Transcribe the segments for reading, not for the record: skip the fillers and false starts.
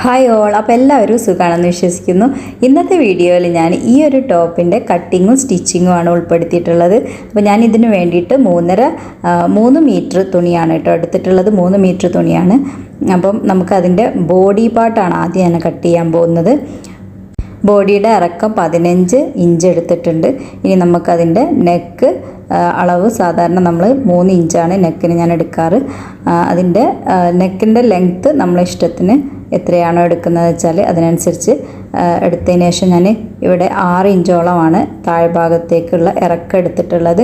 Hi all, അപ്പോൾ എല്ലാവരും സുഖമാണെന്ന് വിശ്വസിക്കുന്നു. ഇന്നത്തെ വീഡിയോയിൽ ഞാൻ ഈ ഒരു ടോപ്പിൻ്റെ കട്ടിങ്ങും സ്റ്റിച്ചിങ്ങും ആണ് ഉൾപ്പെടുത്തിയിട്ടുള്ളത്. അപ്പോൾ ഞാൻ ഇതിന് വേണ്ടിയിട്ട് 3 മീറ്റർ തുണിയാണ് കേട്ടോ എടുത്തിട്ടുള്ളത്. 3 മീറ്റർ തുണിയാണ്. അപ്പം നമുക്കതിൻ്റെ ബോഡി പാർട്ടാണ് ആദ്യം ഞാൻ കട്ട് ചെയ്യാൻ പോകുന്നത്. ബോഡിയുടെ ഇറക്കം 15 ഇഞ്ച് എടുത്തിട്ടുണ്ട്. ഇനി നമുക്കതിൻ്റെ നെക്ക് അളവ് സാധാരണ നമ്മൾ 3 ഇഞ്ചാണ് നെക്കിന് ഞാൻ എടുക്കാറ്. അതിൻ്റെ നെക്കിൻ്റെ ലെങ്ത്ത് നമ്മളെ ഇഷ്ടത്തിന് എത്രയാണോ എടുക്കുന്നത് വെച്ചാൽ അതിനനുസരിച്ച് എടുത്തതിന് ശേഷം ഞാൻ ഇവിടെ 6 ഇഞ്ചോളമാണ് താഴ്ഭാഗത്തേക്കുള്ള ഇറക്കം എടുത്തിട്ടുള്ളത്.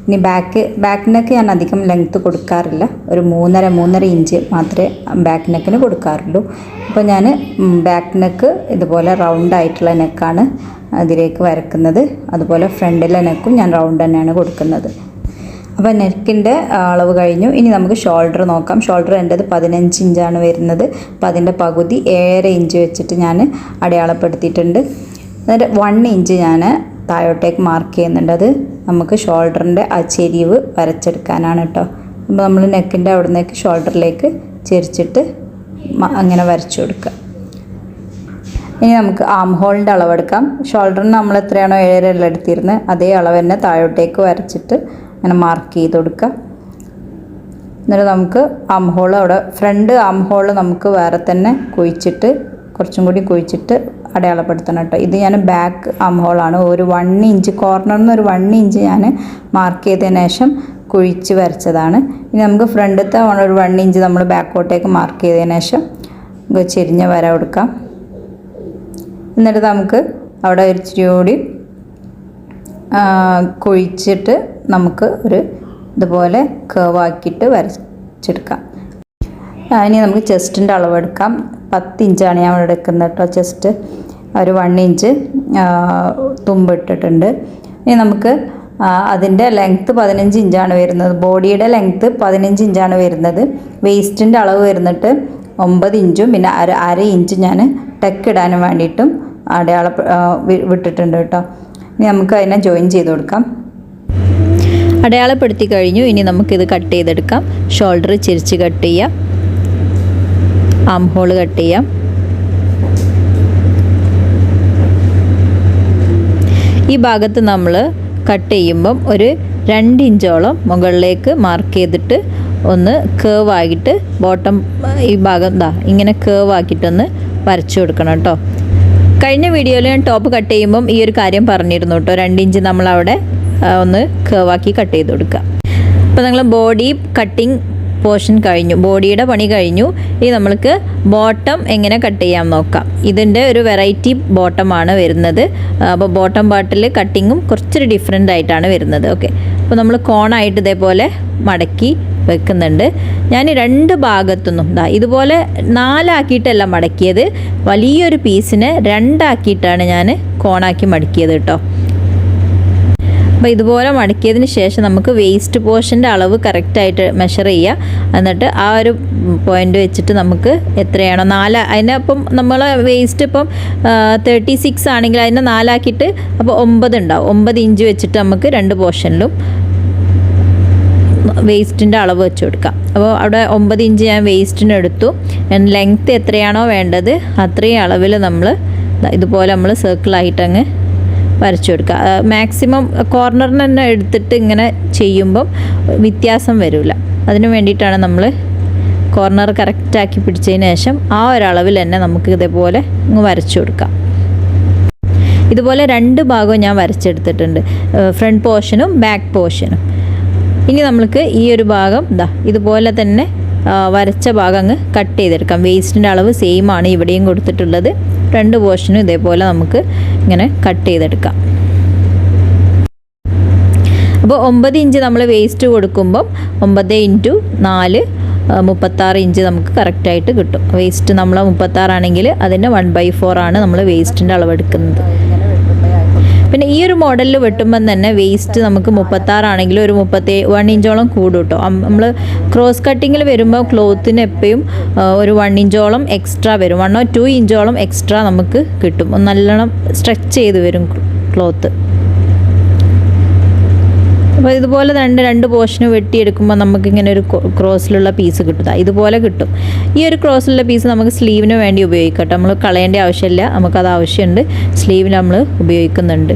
ഇനി ബാക്ക് നെക്ക് ഞാൻ അധികം ലെങ്ത്ത് കൊടുക്കാറില്ല. ഒരു 3.5 ഇഞ്ച് മാത്രമേ ബാക്ക് നെക്കിന് കൊടുക്കാറുള്ളൂ. അപ്പോൾ ഞാൻ ബാക്ക് നെക്ക് ഇതുപോലെ റൗണ്ടായിട്ടുള്ള നെക്കാണ് അതിലേക്ക് വരക്കുന്നത്. അതുപോലെ ഫ്രണ്ടിലെ നെക്കും ഞാൻ റൗണ്ട് തന്നെയാണ് കൊടുക്കുന്നത്. അപ്പോൾ നെക്കിൻ്റെ അളവ് കഴിഞ്ഞു. ഇനി നമുക്ക് ഷോൾഡർ നോക്കാം. ഷോൾഡർ എൻ്റെത് 15 ഇഞ്ചാണ് വരുന്നത്. അപ്പോൾ അതിൻ്റെ പകുതി 7.5 ഇഞ്ച് വെച്ചിട്ട് ഞാൻ അടയാളപ്പെടുത്തിയിട്ടുണ്ട്. എന്നിട്ട് 1 ഇഞ്ച് ഞാൻ താഴോട്ടേക്ക് മാർക്ക് ചെയ്യുന്നുണ്ട്. അത് നമുക്ക് ഷോൾഡറിൻ്റെ ആ ചെരിവ് വരച്ചെടുക്കാനാണ് കേട്ടോ. അപ്പോൾ നമ്മൾ നെക്കിൻ്റെ അവിടെ നിന്നേക്ക് ഷോൾഡറിലേക്ക് ചെരിച്ചിട്ട് അങ്ങനെ വരച്ചു കൊടുക്കുക. ഇനി നമുക്ക് ആം ഹോളിൻ്റെ അളവെടുക്കാം. ഷോൾഡറിന് നമ്മൾ എത്രയാണോ 7.5 എടുത്തിരുന്നത് അതേ അളവ് തന്നെ താഴോട്ടേക്ക് വരച്ചിട്ട് അങ്ങനെ മാർക്ക് ചെയ്ത് കൊടുക്കുക. എന്നിട്ട് നമുക്ക് ആം ഹോൾ അവിടെ ഫ്രണ്ട് ആം ഹോൾ നമുക്ക് വേറെ തന്നെ കുഴിച്ചിട്ട് കുറച്ചും കൂടി കുഴിച്ചിട്ട് അടയാളപ്പെടുത്തണം കേട്ടോ. ഇത് ഞാൻ ബാക്ക് ആം ഹോളാണ്. ഒരു 1 ഇഞ്ച് കോർണറിൽ നിന്ന് ഒരു 1 ഇഞ്ച് ഞാൻ മാർക്ക് ചെയ്തതിന് ശേഷം കുഴിച്ച് വരച്ചതാണ്. ഇനി നമുക്ക് ഫ്രണ്ടത്തെ ഒരു 1 ഇഞ്ച് നമ്മൾ ബാക്കോട്ടേക്ക് മാർക്ക് ചെയ്തതിന് ശേഷം ചെരിഞ്ഞ വര കൊടുക്കാം. എന്നിട്ട് നമുക്ക് അവിടെ ഒരു ഇച്ചിരി കൂടി കുഴിച്ചിട്ട് നമുക്ക് ഒരു ഇതുപോലെ കേവാക്കിയിട്ട് വരച്ചെടുക്കാം. ഇനി നമുക്ക് ചെസ്റ്റിൻ്റെ അളവെടുക്കാം. 10 ഇഞ്ചാണ് ഞാൻ ഇവിടെ എടുക്കുന്നത് കേട്ടോ. ചെസ്റ്റ് ഒരു 1 ഇഞ്ച് തുമ്പിട്ടിട്ടുണ്ട്. ഇനി നമുക്ക് അതിൻ്റെ ലെങ്ത്ത് 15 ഇഞ്ചാണ് വരുന്നത്. ബോഡിയുടെ ലെങ്ത്ത് 15 ഇഞ്ചാണ് വരുന്നത്. വേസ്റ്റിൻ്റെ അളവ് വരുന്നിട്ട് 9 ഇഞ്ചും പിന്നെ അര ഇഞ്ച് ഞാൻ ടെക്ക് ഇടാനും വേണ്ടിയിട്ടും വിട്ടിട്ടുണ്ട് കേട്ടോ. ഇനി നമുക്ക് അതിനെ ജോയിൻ ചെയ്ത് കൊടുക്കാം. അടയാളപ്പെടുത്തി കഴിഞ്ഞു. ഇനി നമുക്കിത് കട്ട് ചെയ്തെടുക്കാം. ഷോൾഡർ ചെരിച്ച് കട്ട് ചെയ്യാം. ആം ഹോൾ കട്ട് ചെയ്യാം. ഈ ഭാഗത്ത് നമ്മൾ കട്ട് ചെയ്യുമ്പം ഒരു 2 ഇഞ്ചോളം മുകളിലേക്ക് മാർക്ക് ചെയ്തിട്ട് ഒന്ന് കേവ് ആക്കിയിട്ട് ബോട്ടം ഈ ഭാഗം ഇങ്ങനെ കേവ് ആക്കിയിട്ടൊന്ന് വരച്ചു കൊടുക്കണം കേട്ടോ. കഴിഞ്ഞ വീഡിയോയിൽ ഞാൻ ടോപ്പ് കട്ട് ചെയ്യുമ്പം ഈ ഒരു കാര്യം പറഞ്ഞിരുന്നു കേട്ടോ. 2 ഇഞ്ച് നമ്മളവിടെ ഒന്ന് കേവാക്കി കട്ട് ചെയ്ത് കൊടുക്കുക. അപ്പോൾ നിങ്ങൾ ബോഡി കട്ടിങ് പോർഷൻ കഴിഞ്ഞു, ബോഡിയുടെ പണി കഴിഞ്ഞു. ഇനി നമ്മൾക്ക് ബോട്ടം എങ്ങനെ കട്ട് ചെയ്യാൻ നോക്കാം. ഇതിൻ്റെ ഒരു വെറൈറ്റി ബോട്ടമാണ് വരുന്നത്. അപ്പോൾ ബോട്ടം പാർട്ടിൽ കട്ടിങ്ങും കുറച്ചൊരു ഡിഫറെൻ്റ് ആയിട്ടാണ് വരുന്നത്. ഓക്കെ, അപ്പോൾ നമ്മൾ കോണായിട്ട് ഇതേപോലെ മടക്കി വെക്കുന്നുണ്ട്. ഞാൻ 2 ഭാഗത്തുനിന്നും ഇതുപോലെ 4 ആക്കിയിട്ടല്ല മടക്കിയത്. വലിയൊരു പീസിനെ 2 ആക്കിയിട്ടാണ് ഞാൻ കോണാക്കി മടക്കിയത് കേട്ടോ. അപ്പോൾ ഇതുപോലെ മടക്കിയതിന് ശേഷം നമുക്ക് വേസ്റ്റ് പോർഷൻ്റെ അളവ് കറക്റ്റായിട്ട് മെഷർ ചെയ്യുക. എന്നിട്ട് ആ ഒരു പോയിൻ്റ് വെച്ചിട്ട് നമുക്ക് എത്രയാണോ 4 അതിനപ്പം നമ്മൾ വേസ്റ്റ് ഇപ്പം 36 ആണെങ്കിൽ അതിനെ 4 ആക്കിയിട്ട് അപ്പോൾ 9 ഉണ്ടാവും. 9 ഇഞ്ച് വെച്ചിട്ട് നമുക്ക് 2 പോർഷനിലും വേസ്റ്റിൻ്റെ അളവ് വെച്ച് കൊടുക്കാം. അപ്പോൾ അവിടെ 9 ഇഞ്ച് ഞാൻ വേസ്റ്റിന് എടുത്തു. ലെങ്ത്ത് എത്രയാണോ വേണ്ടത് അത്രയും അളവിൽ നമ്മൾ ഇതുപോലെ നമ്മൾ സർക്കിളായിട്ട് അങ്ങ് വരച്ചു കൊടുക്കുക. മാക്സിമം കോർണറിന് തന്നെ എടുത്തിട്ട് ഇങ്ങനെ ചെയ്യുമ്പം വ്യത്യാസം വരില്ല. അതിന് വേണ്ടിയിട്ടാണ് നമ്മൾ കോർണർ കറക്റ്റാക്കി പിടിച്ചതിന് ശേഷം ആ ഒരളവിൽ തന്നെ നമുക്ക് ഇതേപോലെ അങ്ങ് വരച്ചു കൊടുക്കാം. ഇതുപോലെ 2 ഭാഗവും ഞാൻ വരച്ചെടുത്തിട്ടുണ്ട്, ഫ്രണ്ട് പോർഷനും ബാക്ക് പോർഷനും. ഇനി നമ്മൾക്ക് ഈ ഒരു ഭാഗം ഇതുപോലെ തന്നെ വരച്ച ഭാഗം അങ്ങ് കട്ട് ചെയ്തെടുക്കാം. വേസ്റ്റിൻ്റെ അളവ് സെയിം ആണ് ഇവിടെയും കൊടുത്തിട്ടുള്ളത്. 2 പോർഷനും ഇതേപോലെ നമുക്ക് ഇങ്ങനെ കട്ട് ചെയ്തെടുക്കാം. അപ്പോൾ 9 ഇഞ്ച് നമ്മൾ വേസ്റ്റ് കൊടുക്കുമ്പം 9 × 4 36 ഇഞ്ച് നമുക്ക് കറക്റ്റായിട്ട് കിട്ടും. വേസ്റ്റ് നമ്മൾ 36 ആണെങ്കിൽ അതിൻ്റെ 1/4 ആണ് നമ്മൾ വേസ്റ്റിൻ്റെ അളവ് എടുക്കുന്നത്. പിന്നെ ഈ ഒരു മോഡലിൽ വെട്ടുമ്പം തന്നെ വേസ്റ്റ് നമുക്ക് 36 ആണെങ്കിൽ ഒരു 1 ഇഞ്ചോളം കൂടും കേട്ടോ. നമ്മൾ ക്രോസ് കട്ടിങ്ങിൽ വരുമ്പോൾ ക്ലോത്തിന് എപ്പോഴും ഒരു 1 ഇഞ്ചോളം എക്സ്ട്രാ വരും. 1 or 2 ഇഞ്ചോളം എക്സ്ട്രാ നമുക്ക് കിട്ടും. നല്ലോണം സ്ട്രെച്ച് ചെയ്ത് വരും ക്ലോത്ത്. അപ്പോൾ ഇതുപോലെ രണ്ട് പോർഷന് വെട്ടിയെടുക്കുമ്പോൾ നമുക്കിങ്ങനെ ഒരു ക്രോസിലുള്ള പീസ് കിട്ടും. ഇതുപോലെ കിട്ടും. ഈ ഒരു ക്രോസിലുള്ള പീസ് നമുക്ക് സ്ലീവിന് വേണ്ടി ഉപയോഗിക്കാം കേട്ടോ. നമ്മൾ കളയേണ്ട ആവശ്യമില്ല, നമുക്കത് ആവശ്യമുണ്ട്, സ്ലീവിന് നമ്മൾ ഉപയോഗിക്കുന്നുണ്ട്.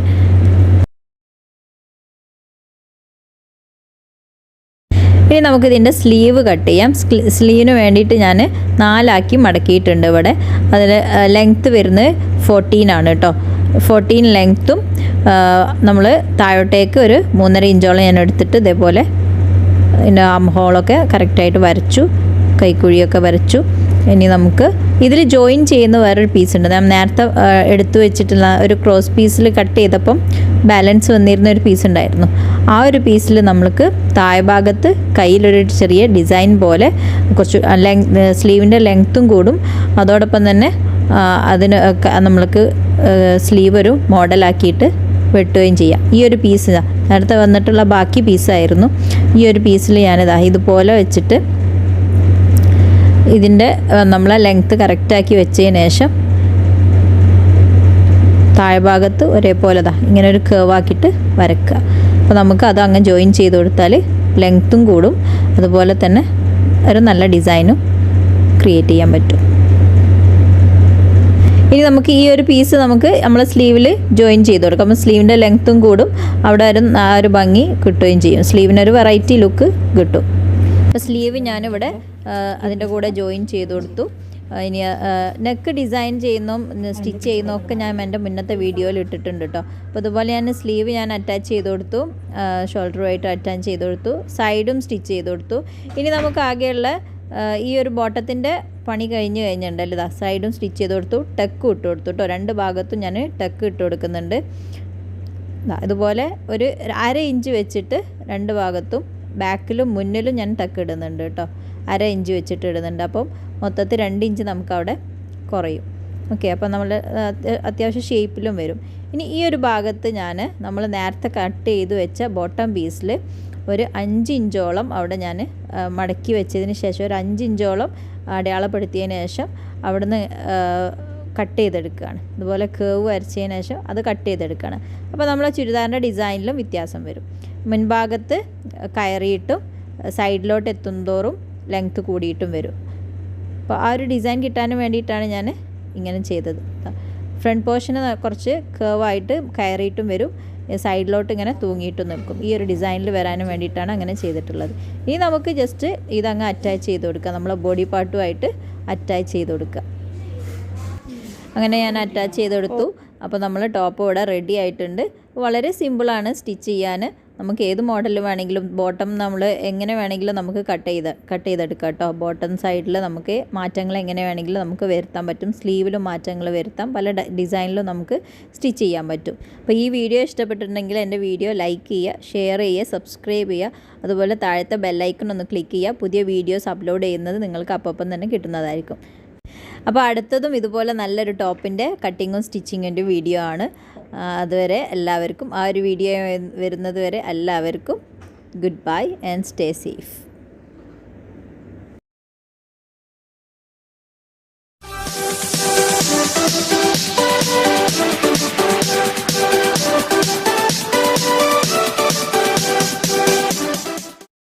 ഇനി നമുക്കിതിൻ്റെ സ്ലീവ് കട്ട് ചെയ്യാം. സ്ലീവിന് വേണ്ടിയിട്ട് ഞാൻ 4 മടക്കിയിട്ടുണ്ട് ഇവിടെ. അതിൽ ലെങ്ത്ത് വരുന്നത് 14 ആണ് കേട്ടോ. 14 ലെങ്ത്തും നമ്മൾ താഴോട്ടേക്ക് ഒരു 3.5 ഇഞ്ചോളം ഞാൻ എടുത്തിട്ട് ഇതേപോലെ ഇതിൻ്റെ ആം ഹോളൊക്കെ കറക്റ്റായിട്ട് വരച്ചു, കൈക്കുഴിയൊക്കെ വരച്ചു. ഇനി നമുക്ക് ഇതിൽ ജോയിൻ ചെയ്യുന്ന വേറൊരു പീസ് ഉണ്ട്. ഞാൻ നേരത്തെ എടുത്തു വെച്ചിട്ടുള്ള ഒരു ക്രോസ് പീസിൽ കട്ട് ചെയ്തപ്പം ബാലൻസ് വന്നിരുന്ന ഒരു പീസ് ഉണ്ടായിരുന്നു. ആ ഒരു പീസിൽ നമ്മൾക്ക് താഴെ ഭാഗത്ത് കയ്യിലൊരു ചെറിയ ഡിസൈൻ പോലെ കുറച്ച് സ്ലീവിൻ്റെ ലെങ്ത്തും കൂടും. അതോടൊപ്പം തന്നെ അതിന് നമ്മൾക്ക് സ്ലീവ് ഒരു മോഡലാക്കിയിട്ട് വെട്ടുകയും ചെയ്യാം. ഈ ഒരു പീസ് നേരത്തെ വന്നിട്ടുള്ള ബാക്കി പീസായിരുന്നു. ഈ ഒരു പീസിൽ ഞാനിതാ ഇതുപോലെ വെച്ചിട്ട് ഇതിൻ്റെ നമ്മളെ ലെങ്ത്ത് കറക്റ്റാക്കി വെച്ചതിന് ശേഷം താഴെ ഭാഗത്ത് ഒരേപോലെ ഇങ്ങനെ ഒരു കേവാക്കിയിട്ട് വരക്കുക. അപ്പോൾ നമുക്ക് അത് അങ്ങ് ജോയിൻ ചെയ്ത് കൊടുത്താൽ ലെങ്ത്തും കൂടും, അതുപോലെ തന്നെ ഒരു നല്ല ഡിസൈനും ക്രിയേറ്റ് ചെയ്യാൻ പറ്റും. ഇനി നമുക്ക് ഈ ഒരു പീസ് നമുക്ക് നമ്മളെ സ്ലീവിൽ ജോയിൻ ചെയ്ത് കൊടുക്കാം. അപ്പോൾ സ്ലീവിൻ്റെ ലെങ്ത്തും കൂടും, അവിടെ ഒരു ഭംഗി കിട്ടുകയും ചെയ്യും. സ്ലീവിനൊരു വെറൈറ്റി ലുക്ക് കിട്ടും. അപ്പോൾ സ്ലീവ് ഞാനിവിടെ അതിൻ്റെ കൂടെ ജോയിൻ ചെയ്ത് കൊടുത്തു. ഇനി നെക്ക് ഡിസൈൻ ചെയ്യുന്നതും സ്റ്റിച്ച് ചെയ്യുന്നതും ഒക്കെ ഞാൻ എൻ്റെ മുന്നത്തെ വീഡിയോയിൽ ഇട്ടിട്ടുണ്ട് കേട്ടോ. അപ്പോൾ അതുപോലെ ഞാൻ സ്ലീവ് ഞാൻ അറ്റാച്ച് ചെയ്ത് കൊടുത്തു, ഷോൾഡറുമായിട്ട് അറ്റാച്ച് ചെയ്ത് കൊടുത്തു, സൈഡും സ്റ്റിച്ച് ചെയ്ത് കൊടുത്തു. ഇനി നമുക്ക് ആകെയുള്ള ഈ ഒരു ബോട്ടത്തിൻ്റെ പണി കഴിഞ്ഞിട്ടുണ്ടല്ലോ. സൈഡും സ്റ്റിച്ച് ചെയ്ത് കൊടുത്തു, ടക്ക് ഇട്ട് കൊടുത്തു കേട്ടോ. 2 ഭാഗത്തും ഞാൻ ടക്ക് ഇട്ട് കൊടുക്കുന്നുണ്ട്. ഇതുപോലെ ഒരു 1/2 ഇഞ്ച് വെച്ചിട്ട് 2 ഭാഗത്തും ബാക്കിലും മുന്നിലും ഞാൻ ടക്ക് ഇടുന്നുണ്ട് കേട്ടോ. 1/2 ഇഞ്ച് വെച്ചിട്ട് ഇടുന്നുണ്ട്. അപ്പം മൊത്തത്തിൽ 2 ഇഞ്ച് നമുക്കവിടെ കുറയും. ഓക്കെ, അപ്പോൾ നമ്മൾ അത്യാവശ്യം ഷേപ്പിലും വരും. ഇനി ഈ ഒരു ഭാഗത്ത് നമ്മൾ നേരത്തെ കട്ട് ചെയ്ത് വെച്ച ബോട്ടം പീസിൽ ഒരു 5 ഇഞ്ചോളം അവിടെ ഞാൻ മടക്കി വെച്ചതിന് ശേഷം ഒരു 5 ഇഞ്ചോളം അടയാളപ്പെടുത്തിയതിന് ശേഷം അവിടുന്ന് കട്ട് ചെയ്തെടുക്കുകയാണ്. ഇതുപോലെ കേവ് വരച്ചതിന് ശേഷം അത് കട്ട് ചെയ്തെടുക്കുകയാണ്. അപ്പോൾ നമ്മളെ ചുരിദാറിൻ്റെ ഡിസൈനിലും വ്യത്യാസം വരും. മുൻഭാഗത്ത് കയറിയിട്ടും സൈഡിലോട്ട് എത്തുന്തോറും ലെങ്ത്ത് കൂടിയിട്ടും വരും. അപ്പോൾ ആ ഒരു ഡിസൈൻ കിട്ടാൻ വേണ്ടിയിട്ടാണ് ഞാൻ ഇങ്ങനെ ചെയ്തത്. ഫ്രണ്ട് പോർഷന് കുറച്ച് കേവായിട്ട് കയറിയിട്ടും വരും, സൈഡിലോട്ട് ഇങ്ങനെ തൂങ്ങിയിട്ടും നിൽക്കും. ഈ ഒരു ഡിസൈനിൽ വരാനും വേണ്ടിയിട്ടാണ് അങ്ങനെ ചെയ്തിട്ടുള്ളത്. ഇനി നമുക്ക് ജസ്റ്റ് ഇതങ്ങ് അറ്റാച്ച് ചെയ്ത് കൊടുക്കുക, നമ്മളെ ബോഡി പാർട്ടുമായിട്ട് അറ്റാച്ച് ചെയ്ത് കൊടുക്കുക. അങ്ങനെ ഞാൻ അറ്റാച്ച് ചെയ്തെടുത്തു. അപ്പോൾ നമ്മൾ ടോപ്പ് ഇവിടെ റെഡി ആയിട്ടുണ്ട്. വളരെ സിമ്പിളാണ് സ്റ്റിച്ച് ചെയ്യാൻ. നമുക്ക് ഏത് മോഡൽ വേണമെങ്കിലും ബോട്ടം നമ്മൾ എങ്ങനെ വേണമെങ്കിലും നമുക്ക് കട്ട് ചെയ്തെടുക്കാം കേട്ടോ. ബോട്ടം സൈഡിൽ നമുക്ക് മാറ്റങ്ങൾ എങ്ങനെ വേണമെങ്കിലും നമുക്ക് വരുത്താൻ പറ്റും. സ്ലീവിലും മാറ്റങ്ങൾ വരുത്താം, പല ഡിസൈനിലും നമുക്ക് സ്റ്റിച്ച് ചെയ്യാൻ പറ്റും. അപ്പോൾ ഈ വീഡിയോ ഇഷ്ടപ്പെട്ടിട്ടുണ്ടെങ്കിൽ എൻ്റെ വീഡിയോ ലൈക്ക് ചെയ്യുക, ഷെയർ ചെയ്യുക, സബ്സ്ക്രൈബ് ചെയ്യുക. അതുപോലെ താഴത്തെ ബെല്ലൈക്കൺ ഒന്ന് ക്ലിക്ക് ചെയ്യുക. പുതിയ വീഡിയോസ് അപ്ലോഡ് ചെയ്യുന്നത് നിങ്ങൾക്ക് അപ്പം തന്നെ കിട്ടുന്നതായിരിക്കും. അപ്പോൾ അടുത്തതും ഇതുപോലെ നല്ലൊരു ടോപ്പിൻ്റെ കട്ടിങ്ങും സ്റ്റിച്ചിങ്ങിൻ്റെ വീഡിയോ ആണ്. അതുവരെ എല്ലാവർക്കും, ആ ഒരു വീഡിയോ വരുന്നത് വരെ എല്ലാവർക്കും good bye and stay safe.